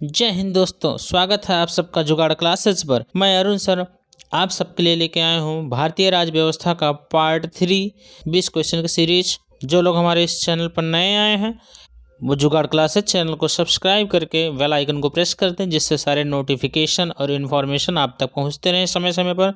जय हिंद दोस्तों, स्वागत है आप सबका जुगाड़ क्लासेस पर। मैं अरुण सर आप सबके लिए लेके आया हूँ भारतीय राज्य व्यवस्था का पार्ट 3 20 क्वेश्चन की सीरीज। जो लोग हमारे इस चैनल पर नए आए हैं वो जुगाड़ क्लासेस चैनल को सब्सक्राइब करके बेल आइकन को प्रेस कर दें, जिससे सारे नोटिफिकेशन और इन्फॉर्मेशन आप तक पहुँचते रहें समय समय पर।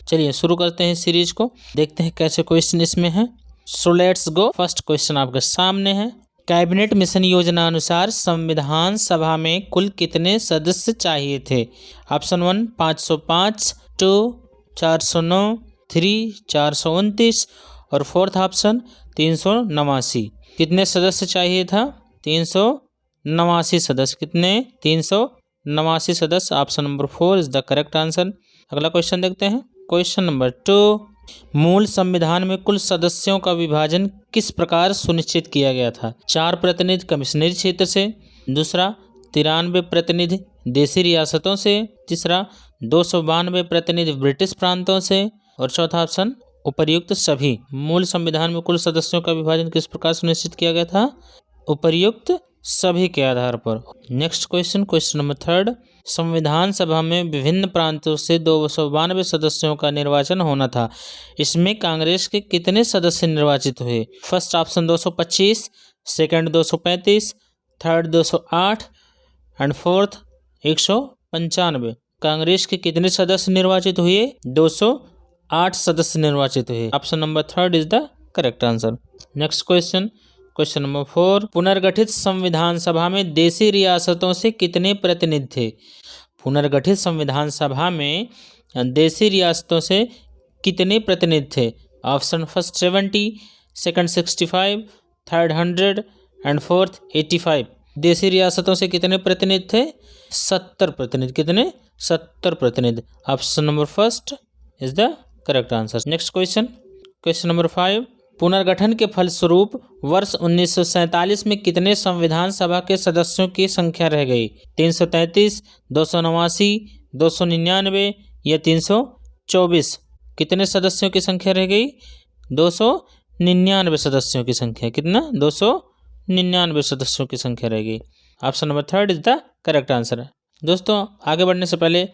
चलिए शुरू करते हैं सीरीज को, देखते हैं कैसे क्वेश्चन इसमें हैं। So let's go. First question आपके सामने है। कैबिनेट मिशन योजना अनुसार संविधान सभा में कुल कितने सदस्य चाहिए थे? ऑप्शन 1 505, 2 409, 3 429 और फोर्थ ऑप्शन 389। कितने सदस्य चाहिए था? 389 सदस्य। कितने? 389 सदस्य। Option number 4 is the correct answer. अगला क्वेश्चन देखते हैं। Question number 2। मूल संविधान में कुल सदस्यों का विभाजन किस प्रकार सुनिश्चित किया गया था? 4 प्रतिनिधि कमिश्नरी क्षेत्र से, दूसरा 93 प्रतिनिधि देशी रियासतों से, तीसरा 292 प्रतिनिधि ब्रिटिश प्रांतों से और चौथा ऑप्शन उपर्युक्त सभी। मूल संविधान में कुल सदस्यों का विभाजन किस प्रकार सुनिश्चित किया गया था? उपर्युक्त सभी के आधार पर। Next question, question number 3। संविधान सभा में विभिन्न प्रांतों से 292 सदस्यों का निर्वाचन होना था। इसमें कांग्रेस के कितने सदस्य निर्वाचित हुए? First option 225, second 235, third 208 and fourth 195। Congress के कितने सदस्य निर्वाचित हुए? 208 सदस्य निर्वाचित हुए। Option number 3 is the correct answer. Next question, question number 4। पुनर्गठित संविधान सभा में देशी रियासतों से कितने प्रतिनिधि थे? पुनर्गठित संविधान सभा में देशी रियासतों से कितने प्रतिनिधि थे? Option first 70, second 65, third 100 and fourth 85। देशी रियासतों से कितने प्रतिनिधि थे? 70 प्रतिनिधि। कितने? 70 प्रतिनिधि। Option number first is the correct answer. Next question, question number 5। पुनर्गठन के फलस्वरूप वर्ष 1947 में कितने संविधान सभा के सदस्यों की संख्या रह गई? 333, 289, 299 या 324? कितने सदस्यों की संख्या रह गई? 299 सदस्यों की संख्या। कितना? 299 सदस्यों की संख्या रह गई। Option number 3 is the correct answer. दोस्तों आगे बढ़ने से पहले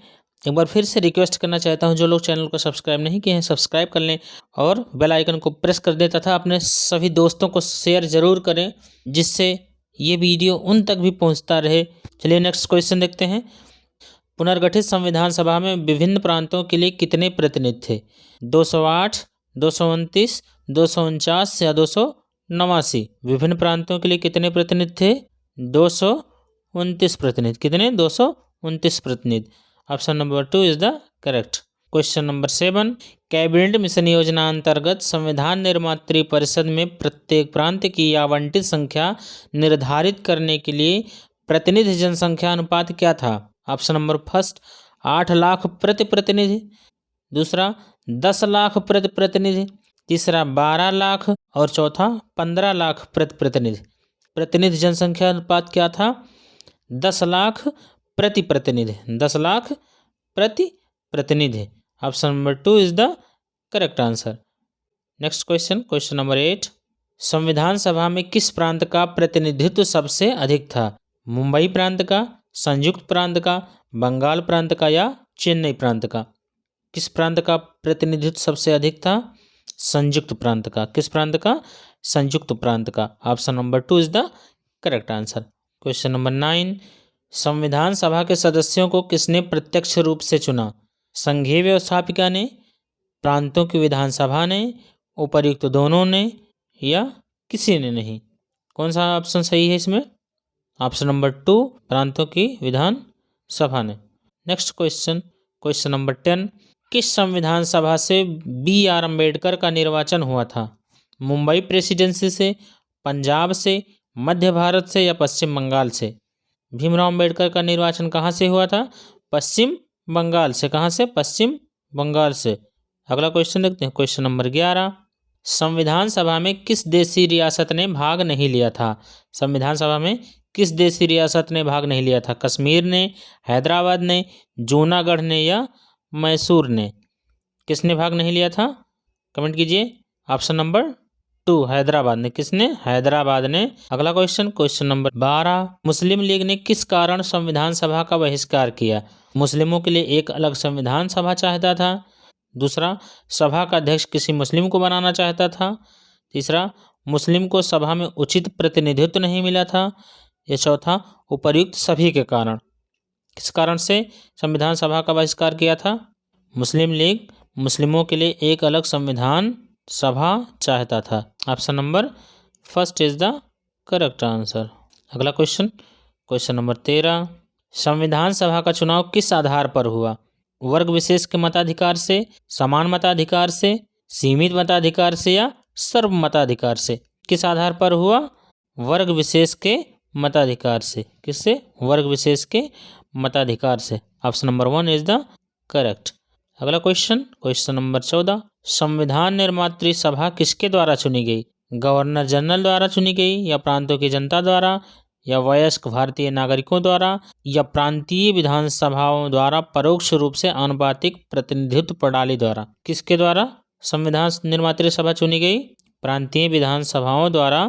एक बार फिर से रिक्वेस्ट करना चाहता हूं, जो लोग चैनल को सब्सक्राइब नहीं किए हैं सब्सक्राइब कर लें और बेल आइकन को प्रेस कर दें तथा अपने सभी दोस्तों को शेयर जरूर करें, जिससे ये वीडियो उन तक भी पहुंचता रहे। चलिए नेक्स्ट क्वेश्चन देखते हैं। पुनर्गठित संविधान सभा में विभिन्न प्रांतों के लिए कितने प्रतिनिधि थे? 208, 229, 249 या 289? विभिन्न प्रांतों के लिए कितने प्रतिनिधि थे? 229 प्रतिनिधि। कितने? 229 प्रतिनिधि। Option number 2 is the correct. Question number 7। Cabinet mission योजना अंतर्गत संविधान निर्मात्री परिषद में प्रत्येक प्रांत की आवंटित संख्या निर्धारित करने के लिए प्रतिनिधि जनसंख्या अनुपात क्या था? ऑप्शन नंबर फर्स्ट 8 लाख प्रति प्रतिनिधि, दूसरा 10 लाख प्रति प्रतिनिधि, तीसरा 12 लाख और चौथा 15 लाख प्रति प्रतिनिधि। प्रतिनिधि जनसंख्या अनुपात क्या था? 10 लाख प्रति प्रतिनिधि। 10 लाख प्रति प्रतिनिधि। Option number 2 is the correct answer. Next question, question number 8। संविधान सभा में किस प्रांत का प्रतिनिधित्व सबसे अधिक था? मुंबई प्रांत का, संयुक्त प्रांत का, बंगाल प्रांत का या चेन्नई प्रांत का? किस प्रांत का प्रतिनिधित्व सबसे अधिक था? संयुक्त प्रांत का। किस प्रांत का? संयुक्त प्रांत का। Option number 2 is the correct answer. Question number 9। संविधान सभा के सदस्यों को किसने प्रत्यक्ष रूप से चुना? संघीय व्यवस्थापिका ने, प्रांतों की विधानसभा ने, उपर्युक्त दोनों ने या किसी ने नहीं? कौन सा ऑप्शन सही है इसमें? ऑप्शन नंबर 2 प्रांतों की विधानसभा ने। Next question, question number 10। किस संविधान सभा से BR अम्बेडकर का निर्वाचन हुआ था? मुंबई प्रेसिडेंसी से, पंजाब से, मध्य भारत से या पश्चिम बंगाल से? भीमराव अम्बेडकर का निर्वाचन कहाँ से हुआ था? पश्चिम बंगाल से। कहाँ से? पश्चिम बंगाल से। अगला क्वेश्चन देखते हैं, क्वेश्चन नंबर 11। संविधान सभा में किस देशी रियासत ने भाग नहीं लिया था? संविधान सभा में किस देशी रियासत ने भाग नहीं लिया था? कश्मीर ने, हैदराबाद ने, जूनागढ़ ने या मैसूर ने? किसने भाग नहीं लिया था? कमेंट कीजिए। ऑप्शन नंबर 2 हैदराबाद ने, किसने? हैदराबाद ने। अगला क्वेश्चन, क्वेश्चन नंबर 12, मुस्लिम लीग ने किस कारण संविधान सभा का बहिष्कार किया? मुस्लिमों के लिए एक अलग संविधान सभा चाहता था। दूसरा, सभा का अध्यक्ष किसी मुस्लिम को बनाना चाहता था। तीसरा, मुस्लिम को सभा में उचित प्रतिनिधित्व नहीं मिला था। या चौथा, उपर्युक्त सभी के कारण। किस कारण से संविधान सभा का बहिष्कार किया था? मुस्लिम लीग मुस्लिमों के लिए एक अलग संविधान सभा चाहता था। Option number first is the correct answer. अगला क्वेश्चन, क्वेश्चन नंबर 13, संविधान सभा का चुनाव किस आधार पर हुआ? वर्ग विशेष के मताधिकार से, समान मताधिकार से, सीमित मताधिकार से या सर्व मताधिकार से? किस आधार पर हुआ? वर्ग विशेष के मताधिकार से। किससे? वर्ग विशेष के मताधिकार से। Option number 1 is the correct. अगला क्वेश्चन, क्वेश्चन नंबर 14, संविधान निर्मात्री सभा किसके द्वारा चुनी गई? गवर्नर जनरल द्वारा चुनी गई या प्रांतों की जनता द्वारा या वयस्क भारतीय नागरिकों द्वारा या प्रांतीय विधानसभाओं द्वारा परोक्ष रूप से आनुपातिक प्रतिनिधित्व प्रणाली द्वारा? किसके द्वारा संविधान निर्मात्री सभा चुनी गई? प्रांतीय विधानसभाओं द्वारा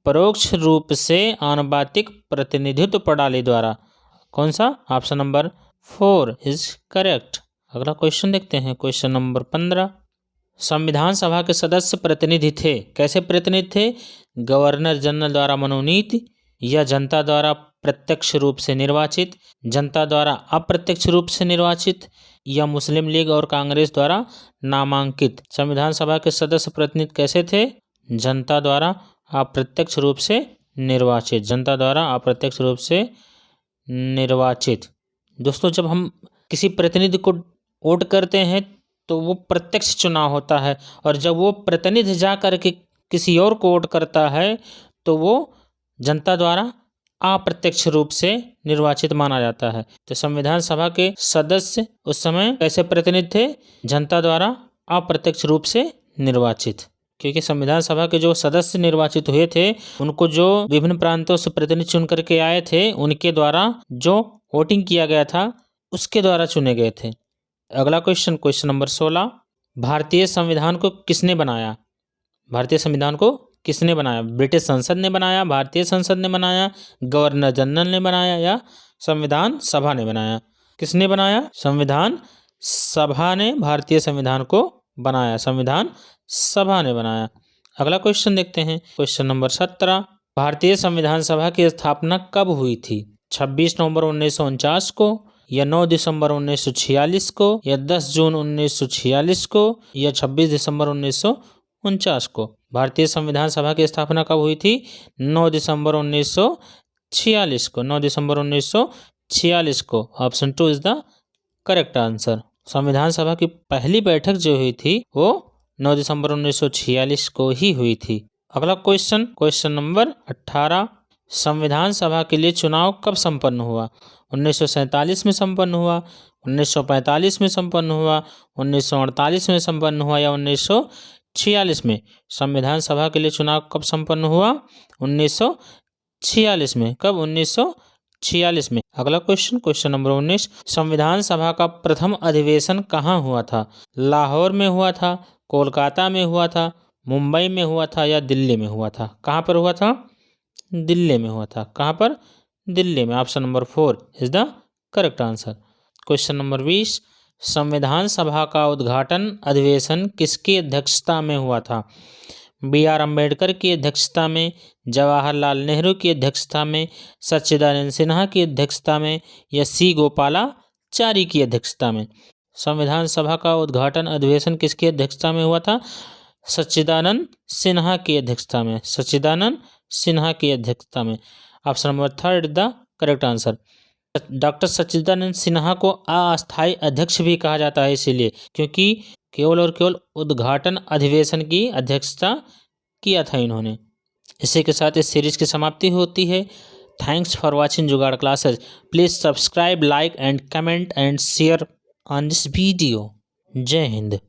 परोक्ष रूप से आनुपातिक प्रतिनिधित्व प्रणाली द्वारा। कौन सा? Option number 4 is correct. अगला क्वेश्चन देखते हैं, क्वेश्चन नंबर 15, संविधान सभा के सदस्य प्रतिनिधि थे, कैसे प्रतिनिधि थे? गवर्नर जनरल द्वारा मनोनीत या जनता द्वारा प्रत्यक्ष रूप से निर्वाचित, जनता द्वारा अप्रत्यक्ष रूप से निर्वाचित या मुस्लिम लीग और कांग्रेस द्वारा नामांकित? संविधान सभा के सदस्य प्रतिनिधि कैसे थे? जनता द्वारा अप्रत्यक्ष रूप से निर्वाचित, जनता द्वारा अप्रत्यक्ष रूप से निर्वाचित। दोस्तों, जब हम किसी प्रतिनिधि को वोट करते हैं तो वो प्रत्यक्ष चुनाव होता है, और जब वो प्रतिनिधि जा कर के किसी और को वोट करता है तो वो जनता द्वारा अप्रत्यक्ष रूप से निर्वाचित माना जाता है। तो संविधान सभा के सदस्य उस समय कैसे प्रतिनिधि थे? जनता द्वारा अप्रत्यक्ष रूप से निर्वाचित, क्योंकि संविधान सभा के जो सदस्य निर्वाचित हुए थे उनको जो विभिन्न प्रांतों से प्रतिनिधि चुन करके आए थे उनके द्वारा जो वोटिंग किया गया था उसके द्वारा चुने गए थे। अगला क्वेश्चन, क्वेश्चन नंबर 16, भारतीय संविधान को किसने बनाया? भारतीय संविधान को किसने बनाया? ब्रिटिश संसद ने बनाया, भारतीय संसद ने बनाया, गवर्नर जनरल ने बनाया या संविधान सभा ने बनाया? किसने बनाया? संविधान सभा ने भारतीय संविधान को बनाया, संविधान सभा ने बनाया। अगला क्वेश्चन देखते हैं, क्वेश्चन नंबर 17, भारतीय संविधान सभा की स्थापना कब हुई थी? 26 नवंबर 1949 को या 9 दिसंबर 1946 को या 10 जून 1946 को या 26 दिसंबर 1949 को? भारतीय संविधान सभा की स्थापना कब हुई थी? 9 दिसंबर 1946 को, 9 दिसंबर 1946 को। Option 2 is the correct answer. संविधान सभा की पहली बैठक जो हुई थी वो 9 दिसंबर 1946 को ही हुई थी। अगला क्वेश्चन, क्वेश्चन नंबर 18, संविधान सभा के लिए चुनाव कब संपन्न हुआ? 1947 में संपन्न हुआ, 1945 में संपन्न हुआ, 1948 में संपन्न हुआ या 1946 में? संविधान सभा के लिए चुनाव कब संपन्न हुआ? 1946 में। कब? 1946 में। अगला क्वेश्चन, क्वेश्चन नंबर 19, संविधान सभा का प्रथम अधिवेशन कहाँ हुआ था? लाहौर में हुआ था, कोलकाता में हुआ था, मुंबई में हुआ था या दिल्ली में हुआ था? कहाँ पर हुआ था? दिल्ली में हुआ था। कहाँ पर? दिल्ली में। Option number 4 is the correct answer. Question number 20, संविधान सभा का उद्घाटन अधिवेशन किसकी अध्यक्षता में हुआ था? BR अम्बेडकर की अध्यक्षता में, जवाहरलाल नेहरू की अध्यक्षता में, सच्चिदानंद सिन्हा की अध्यक्षता में या C गोपालाचारी की अध्यक्षता में? संविधान सभा का उद्घाटन अधिवेशन किसकी अध्यक्षता में हुआ था? सच्चिदानंद सिन्हा की अध्यक्षता में, सच्चिदानंद सिन्हा की अध्यक्षता में। Option number 3 the correct answer. Doctor Sachchidanand Sinha को अस्थायी अध्यक्ष भी कहा जाता है इसीलिए क्योंकि केवल और केवल उद्घाटन अधिवेशन की अध्यक्षता किया था इन्होंने। इसी के साथ इस सीरीज की समाप्ति होती है। थैंक्स फॉर वॉचिंग जुगाड़ classes. Please subscribe, like and comment and share on this video. जय हिंद।